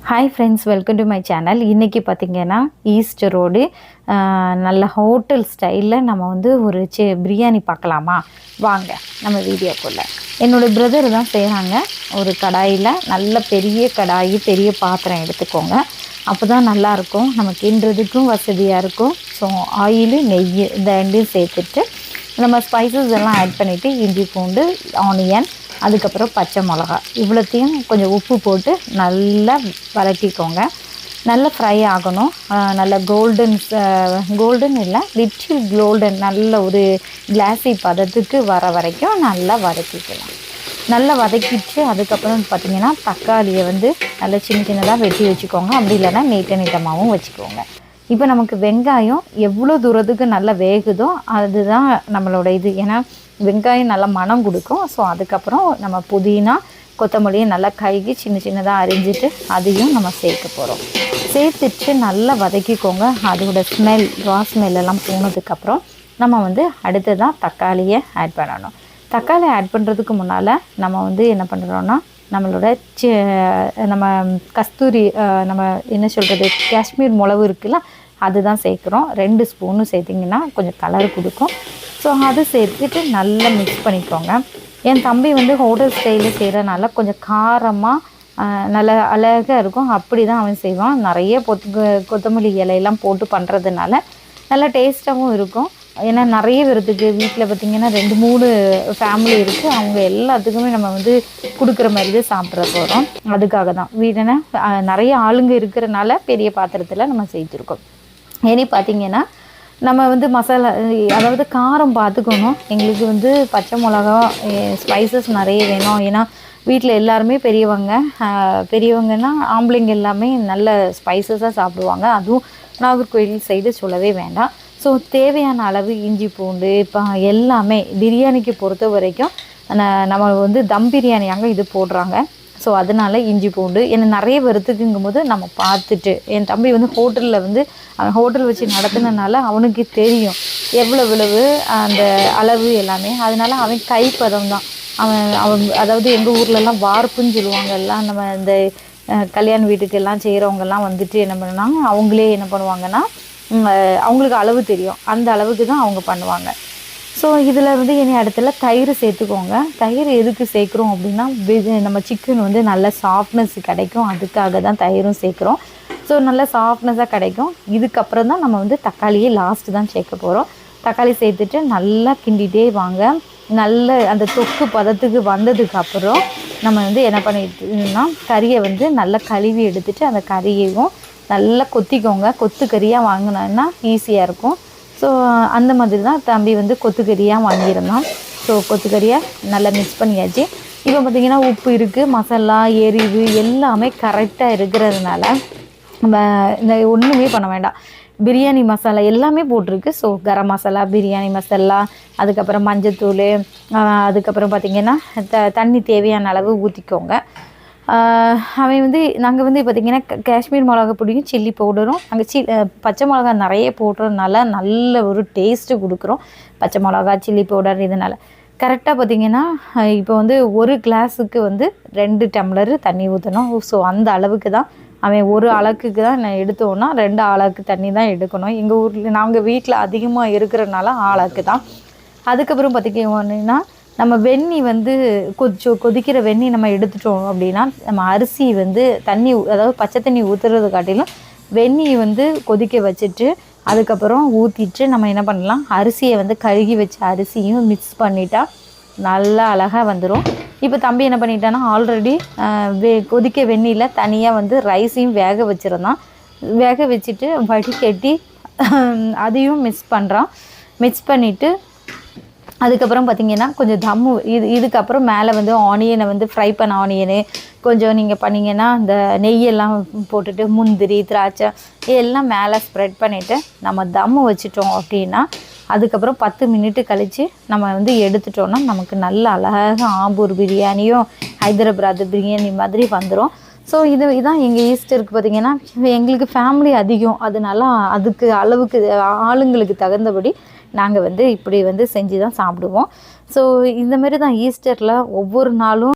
Hi friends, welcome to my channel. இன்றைக்கி பார்த்திங்கன்னா ஈஸ்டரோடு நல்ல ஹோட்டல் ஸ்டைலில் நம்ம வந்து ஒரு பிரியாணி பார்க்கலாமா? வாங்க நம்ம வீடியோக்குள்ளே. என்னோடய பிரதர் தான் செய்கிறாங்க. ஒரு கடாயில், நல்ல பெரிய கடாயி, பெரிய பாத்திரம் எடுத்துக்கோங்க. அப்போ தான் நல்லாயிருக்கும், நம்ம கிண்டுறதுக்கும் வசதியாக இருக்கும். ஸோ ஆயிலு, நெய் இந்த ரெண்டையும் சேர்த்துட்டு நம்ம ஸ்பைசஸ் எல்லாம் ஆட் பண்ணிவிட்டு இஞ்சி பூண்டு, ஆனியன், அதுக்கப்புறம் பச்சை மிளகா இவ்வளோத்தையும் கொஞ்சம் உப்பு போட்டு நல்லா வதக்கிக்கோங்க. நல்லா ஃப்ரை ஆகணும். நல்ல கோல்டன் இல்லை, லிட்டில் கோல்டன், நல்ல ஒரு கிளாஸி பதத்துக்கு வர வரைக்கும் நல்லா வதக்கிக்கலாம். நல்லா வதக்கிட்டு அதுக்கப்புறம் பார்த்திங்கன்னா தக்காளியை வந்து நல்லா சின்ன சின்னதாக வெட்டி வச்சுக்கோங்க. அப்படி இல்லைன்னா நீட்டமாகவும் வச்சுக்கோங்க. இப்போ நமக்கு வெங்காயம் எவ்வளோ தூரத்துக்கு நல்லா வேகுதோ அதுதான் நம்மளோட இது. ஏன்னா வெங்காயம் நல்லா மனம் கொடுக்கும். ஸோ அதுக்கப்புறம் நம்ம புதினா, கொத்தமல்லியை நல்லா கழுகி சின்ன சின்னதாக அரிஞ்சிட்டு அதையும் நம்ம சேர்க்க போகிறோம். சேர்த்துட்டு நல்லா வதக்கிக்கோங்க. அதோட ரா ஸ்மெல்லாம் போனதுக்கப்புறம் நம்ம வந்து அடுத்ததான் தக்காளியை ஆட் பண்ணணும். தக்காளி ஆட் பண்ணுறதுக்கு முன்னால் நம்ம வந்து என்ன பண்ணுறோன்னா, நம்மளோட நம்ம கஸ்தூரி, நம்ம என்ன சொல்கிறது, காஷ்மீர் மிளகு இருக்குல்ல, அதுதான் சேர்க்குறோம். 2 ஸ்பூனு சேர்த்திங்கன்னா கொஞ்சம் கலர் கொடுக்கும். ஸோ அது சேர்த்துட்டு நல்லா மிக்ஸ் பண்ணிக்கோங்க. என் தம்பி வந்து ஹோட்டல் ஸ்டைலில் செய்கிறனால கொஞ்சம் காரமாக நல்லா அழகாக இருக்கும். அப்படி தான் அவன் செய்வான். நிறைய கொத்தமல்லி இலையெல்லாம் போட்டு பண்ணுறதுனால நல்லா டேஸ்ட்டாகவும் இருக்கும். ஏன்னா நிறைய பேர்த்துக்கு வீட்டில் பார்த்திங்கன்னா 2-3 ஃபேமிலி இருக்குது. அவங்க எல்லாத்துக்குமே நம்ம வந்து கொடுக்குற மாதிரி தான் சாப்பிட்ற போகிறோம். அதுக்காக தான் வீடுனா நிறைய ஆளுங்க இருக்கிறனால பெரிய பாத்திரத்தில் நம்ம செய்திருக்கோம். ஏன்னு பார்த்திங்கன்னா நம்ம வந்து மசாலா, அதாவது காரம் பார்த்துக்கணும். எங்களுக்கு வந்து பச்சை மிளகா, ஸ்பைசஸ் நிறைய வேணும். ஏன்னா வீட்டில் எல்லாருமே பெரியவங்கன்னா ஆம்பளைங்க எல்லாமே நல்ல ஸ்பைசஸாக சாப்பிடுவாங்க. அதுவும் நாகர்கோவில் சைடு சொல்லவே வேண்டாம். ஸோ தேவையான அளவு இஞ்சி பூண்டு இப்போ எல்லாமே பிரியாணிக்கு பொறுத்த வரைக்கும் நம்ம வந்து தம் பிரியாணியாங்க இது போடுறாங்க. ஸோ அதனால் இஞ்சி பூண்டு என்ன நிறைய வருத்துக்குங்கும் போது நம்ம பார்த்துட்டு, என் தம்பி வந்து அவன் ஹோட்டல் வச்சு நடத்துனனால அவனுக்கு தெரியும் எவ்வளவு அந்த அளவு எல்லாமே. அதனால் அவன் கைப்பதம் தான். அவன் அதாவது எங்கள் ஊர்லெலாம் வார்ப்புன்னு சொல்லுவாங்க. எல்லாம் நம்ம இந்த கல்யாண வீட்டுக்கெல்லாம் செய்கிறவங்கெல்லாம் வந்துட்டு என்ன பண்ணுவாங்க, அவங்களே என்ன பண்ணுவாங்கன்னா, அவங்களுக்கு அளவு தெரியும், அந்த அளவுக்கு தான் அவங்க பண்ணுவாங்க. ஸோ இதில் வந்து இனி இடத்துல தயிர் சேர்த்துக்கோங்க. தயிர் எதுக்கு சேர்க்குறோம் அப்படின்னா, நம்ம சிக்கன் வந்து நல்ல சாஃப்ட்னஸ் கிடைக்கும். அதுக்காக தான் தயிரும் சேர்க்குறோம். ஸோ நல்ல சாஃப்ட்னஸாக கிடைக்கும். இதுக்கப்புறம் தான் நம்ம வந்து தக்காளியை லாஸ்ட்டு தான் சேர்க்க போகிறோம். தக்காளி சேர்த்துட்டு நல்லா கிண்டிகிட்டே வாங்க. நல்ல அந்த தொக்கு பதத்துக்கு வந்ததுக்கப்புறம் நம்ம வந்து என்ன பண்ணிட்டுனா, கறியை வந்து நல்லா கழுவி எடுத்துகிட்டு அந்த கறியையும் நல்லா கொத்திக்கோங்க. கொத்துக்கறியாக வாங்கினோன்னா ஈஸியாக இருக்கும். ஸோ அந்த மாதிரி தான் தம்பி வந்து கொத்துக்கறியாக வாங்கியிருந்தான். ஸோ கொத்துக்கறியாக நல்லா மிக்ஸ் பண்ணியாச்சு. இப்போ பார்த்திங்கன்னா உப்பு இருக்குது, மசாலா, எரிவு எல்லாமே கரெக்டாக இருக்கிறதுனால நம்ம இந்த ஒன்றுமே பண்ண வேண்டாம். பிரியாணி மசாலா எல்லாமே போட்டிருக்கு. ஸோ கரம் மசாலா, பிரியாணி மசாலா, அதுக்கப்புறம் மஞ்சத்தூள், அதுக்கப்புறம் பார்த்திங்கன்னா தண்ணி தேவையான அளவு ஊற்றிக்கோங்க. அவன் வந்து நாங்கள் வந்து பார்த்திங்கன்னா காஷ்மீர் மிளகா பொடியும் சில்லி பவுடரும் நாங்கள் பச்சை மிளகா நிறைய போடுறதுனால நல்ல ஒரு டேஸ்ட்டு கொடுக்குறோம். பச்சை மிளகா, சில்லி பவுடர் இதனால் கரெக்டாக பார்த்திங்கன்னா இப்போ வந்து 1 கிளாஸுக்கு வந்து 2 டம்ளர் தண்ணி ஊற்றணும். ஸோ அந்த அளவுக்கு தான் அவன் ஒரு அளவுக்கு தான் எடுத்தோன்னா 2 ஆளாக்கு தண்ணி தான் எடுக்கணும். எங்கள் ஊரில் நாங்கள் வீட்டில் அதிகமாக இருக்கிறனால ஆளாக்கு தான். அதுக்கப்புறம் பார்த்திங்கன்னா நம்ம வெந்நி வந்து கொதிக்கிற வெந்நி நம்ம எடுத்துட்டோம் அப்படின்னா, நம்ம அரிசி வந்து தண்ணி, அதாவது பச்சை தண்ணி ஊற்றுறது காட்டிலும் வெந்நி வந்து கொதிக்க வச்சுட்டு அதுக்கப்புறம் ஊற்றிட்டு நம்ம என்ன பண்ணலாம், அரிசியை வந்து கழுகி வச்ச அரிசியும் மிக்ஸ் பண்ணிட்டா நல்லா அழகாக வந்துடும். இப்போ தம்பி என்ன பண்ணிட்டான்னா, ஆல்ரெடி கொதிக்க வெந்நியில் தனியாக வந்து ரைஸையும் வேக வச்சுருந்தான். வேக வச்சுட்டு வடிகட்டி அதையும் மிக்ஸ் பண்ணுறான். மிக்ஸ் பண்ணிவிட்டு அதுக்கப்புறம் பார்த்திங்கன்னா கொஞ்சம் இதுக்கப்புறம் மேலே வந்து ஆனியனை வந்து ஃப்ரை பண்ண ஆனியனு கொஞ்சம் நீங்கள் பண்ணிங்கன்னா இந்த நெய்யெல்லாம் போட்டுட்டு முந்திரி, திராட்சை எல்லாம் மேலே ஸ்ப்ரெட் பண்ணிவிட்டு நம்ம தம்மு வச்சிட்டோம் அப்படின்னா, அதுக்கப்புறம் 10 மினிட்டு கழித்து நம்ம வந்து எடுத்துட்டோன்னா நமக்கு நல்ல அழகாக ஆம்பூர் பிரியாணியும் ஹைதராபாத் பிரியாணி மாதிரி வந்துடும். ஸோ இதுதான் எங்கள் ஈஸ்டருக்கு பார்த்திங்கன்னா, எங்களுக்கு ஃபேமிலி அதிகம். அதனால அதுக்கு அளவுக்கு ஆளுங்களுக்கு தகுந்தபடி நாங்கள் வந்து இப்படி வந்து செஞ்சு தான் சாப்பிடுவோம். ஸோ இந்த மாதிரி தான் ஈஸ்டரில் ஒவ்வொரு நாளும்